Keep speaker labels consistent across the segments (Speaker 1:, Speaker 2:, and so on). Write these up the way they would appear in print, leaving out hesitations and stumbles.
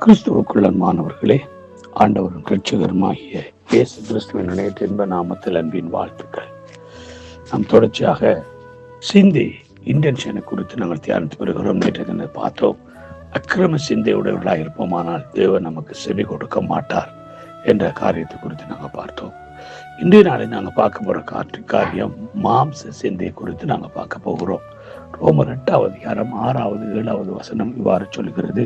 Speaker 1: கிறிஸ்துவுக்குள் அன்பானவர்களே, ஆண்டவரும் இரட்சகருமாகிய இயேசு கிறிஸ்துவின் இணையற்ற இன்ப நாமத்தில் அன்பின் வாழ்த்துக்கள். நாம் தொடர்ச்சியாக சிந்தை இன்டென்ஷனை குறித்து நாங்கள் தியானித்து வருகிறோம். நேற்று தினம் பார்த்தோம், அக்கிரம சிந்தையுடையவர்களாக இருப்போமானால் தேவன் நமக்கு செவி கொடுக்க மாட்டார் என்ற காரியத்தை குறித்து நாங்கள் பார்த்தோம். இன்றைய நாளில் நாங்கள் பார்க்க போகிற காரியம் மாம்ச சிந்தையை குறித்து நாங்கள் பார்க்க போகிறோம். ரோமர் 8 அதிகாரம் 6, 7 வசனம் இவ்வாறு சொல்கிறது: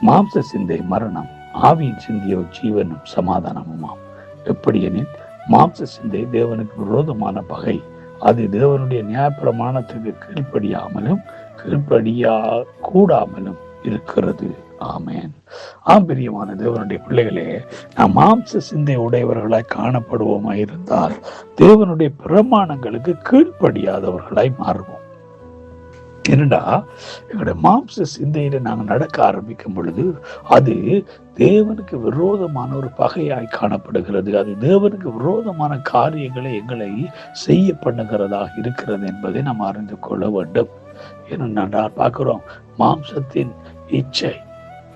Speaker 1: மாம்ச சிந்தை மரணம், ஆவியின் சிந்தையோ ஜீவனும் சமாதானமுமாம். எப்படியெனில் மாம்ச சிந்தை தேவனுக்கு விரோதமான பகை. அது தேவனுடைய நியாயப்பிரமாணத்துக்கு கீழ்ப்படியா கூடாமலும் இருக்கிறது. ஆமேன். பிரியமான தேவனுடைய பிள்ளைகளே, நாம் மாம்ச சிந்தை உடையவர்களாய் காணப்படுவோமாய் இருந்தால் தேவனுடைய பிரமாணங்களுக்கு கீழ்ப்படியாதவர்களாய் மாறுவோம். என்னடா, எங்களுடைய மாம்ச சிந்தையில நாங்கள் நடக்க ஆரம்பிக்கும் பொழுது அது தேவனுக்கு விரோதமான ஒரு பகையாய் காணப்படுகிறது. அது தேவனுக்கு விரோதமான காரியங்களை எங்களை செய்ய பண்ணுகிறதாக இருக்கிறது என்பதை நாம் அறிந்து கொள்ள வேண்டும். ஏனென்றால் பார்க்கிறோம், மாம்சத்தின் இச்சை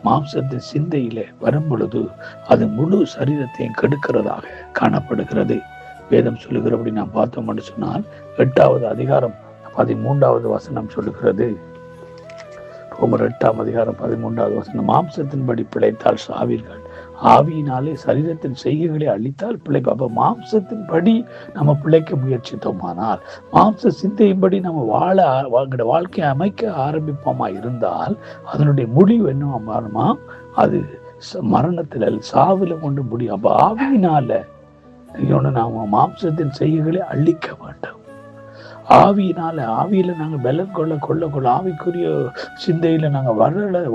Speaker 1: மாம்சத்தின் சிந்தையில வரும் பொழுது அது முழு சரீரத்தையும் கெடுக்கிறதாக காணப்படுகிறது. வேதம் சொல்லுகிறபடி நாம் பார்த்தோம் என்று சொன்னால் 8 அதிகாரம் 13 வசனம் சொல்லுகிறது. ரோமர் 8 அதிகாரம் 13 வசனம்: மாம்சத்தின்படி பிழைத்தால் சாவீர்கள், ஆவியினாலே சரீரத்தின் செய்கைகளை அழித்தால் பிழைப்பு. அப்ப மாம்சத்தின்படி நம்ம பிழைக்க முயற்சித்தோமானால், மாம்ச சிந்தையின்படி நம்ம வாழ்க்கையை அமைக்க ஆரம்பிப்போமா இருந்தால் அதனுடைய முடிவு என்ன மாறுமா? அது மரணத்துல சாவில கொண்டு முடியும். அப்ப ஆவியினால நாம மாம்சத்தின் செய்கைகளை அழிக்க வேண்டும். ஆவியில நாங்க பலன் கொள்ள ஆவிக்குரிய சிந்தையில நாங்க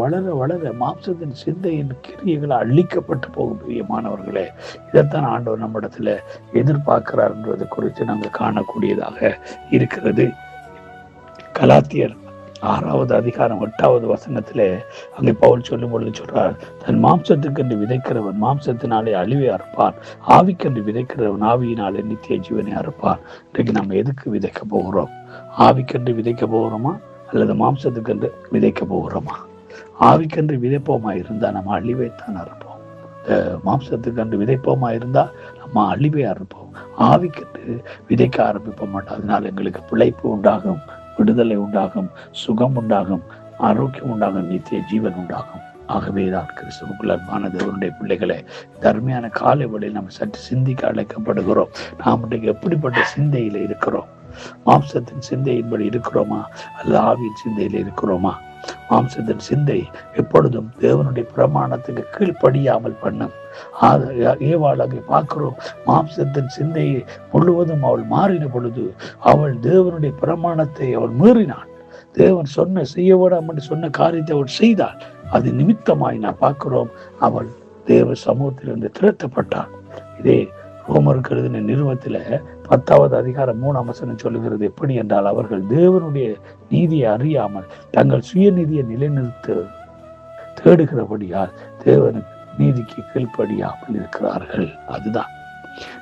Speaker 1: வளர மாம்சத்தின் சிந்தையின் கிரியைகளை அழிக்கப்பட்டு போகும். பிரியமானவர்களே, இதைத்தான் ஆண்டவர் நம்மிடத்துல எதிர்பார்க்கிறார் என்பதை குறித்து நாங்கள் காணக்கூடியதாக இருக்கிறது. கலாத்தியர் 6 அதிகாரம் 8 வசனத்திலே அங்கே பவுல் சொல்லும் பொழுது சொல்றார்: தன் மாம்சத்துக்கென்று விதைக்கிறவன் மாம்சத்தினாலே அழிவை அறுப்பான், ஆவிக்கென்று விதைக்கிறவன் ஆவியினாலே நித்திய ஜீவனை அறுப்பான். இன்றைக்கு நம்ம எதுக்கு விதைக்க போகிறோம்? ஆவிக்கென்று விதைக்க போகிறோமா அல்லது மாம்சத்துக்கென்று விதைக்க போகிறோமா? ஆவிக்கென்று விதைப்போமா இருந்தா நம்ம அழிவைத்தான் அறுப்போம். மாம்சத்துக்கென்று விதைப்போமா இருந்தா நம்ம அழிவை அறுப்போம். ஆவிக்கென்று விதைக்க ஆரம்பிப்போம் மாட்டோம். அதனால் எங்களுக்கு பிழைப்பு உண்டாகும், விடுதலை உண்டாகும், சுகம் உண்டாகும், ஆரோக்கியம் உண்டாகும், நித்திய ஜீவன் உண்டாகும். ஆகவேதான் கிறிஸ்துவுக்குள் அன்பான தேவனுடைய பிள்ளைகளை, தர்மையான காலை வழியில் நம்ம சற்று சிந்திக்க அழைக்கப்படுகிறோம். நாம் இன்றைக்கு எப்படிப்பட்ட சிந்தையில இருக்கிறோம்? மாம்சத்தின் சிந்தையின்படி இருக்கிறோமா அல்லது ஆவியின் சிந்தையில இருக்கிறோமா? மாம்சத்தின் சிந்தை எப்பொழுதும் தேவனுடைய பிரமாணத்துக்கு கீழ்ப்படியாமல் பண்ணும். ஏவாளை பார்க்கிறோம், மாம்சத்தின் சிந்தையை முழுவதும் அவள் மாறின பொழுது அவள் தேவனுடைய பிரமாணத்தை அவள் மீறினாள். தேவன் செய்ய வேண்டாம் என்று சொன்ன காரியத்தை அவள் செய்தாள். அது நிமித்தமாய் நான் பார்க்கிறோம், அவள் தேவ சமூகத்திலிருந்து திரட்டப்பட்டாள். இதே ரோமருக்கு எழுதின நிறுவனத்துல 10 அதிகாரம் 3 வசனம் சொல்லுகிறது. எப்படி என்றால், அவர்கள் தேவனுடைய நீதியை அறியாமல் தங்கள் சுயநீதியை நிலைநிறுத்த தேடுகிறபடியால் தேவனுக்கு நீதிக்கு கீழ்ப்படியாமல் இருக்கிறார்கள். அதுதான்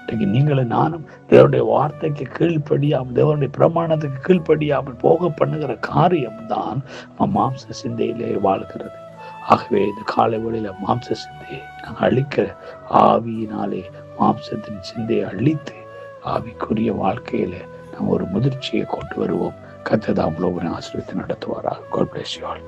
Speaker 1: இன்றைக்கு நீங்களும் நானும் தேவனுடைய வார்த்தைக்கு கீழ்ப்படியாமல், தேவனுடைய பிரமாணத்துக்கு கீழ்ப்படியாமல் போக பண்ணுகிற காரியம்தான் மாம்ச சிந்தையிலே வாழ்கிறது. ஆகவே இந்த காலை வேளையில மாம்ச சிந்தையை நாங்கள் அழிக்கிற ஆவியினாலே மாம்சத்தின் சிந்தையை அழித்து ஆவிக்குரிய வாழ்க்கையில நாம் ஒரு முதிர்ச்சியை கொண்டு வருவோம். கர்த்தர் தாம் உங்களை ஆசீர்வதித்து நடத்துவாராக. God bless you all.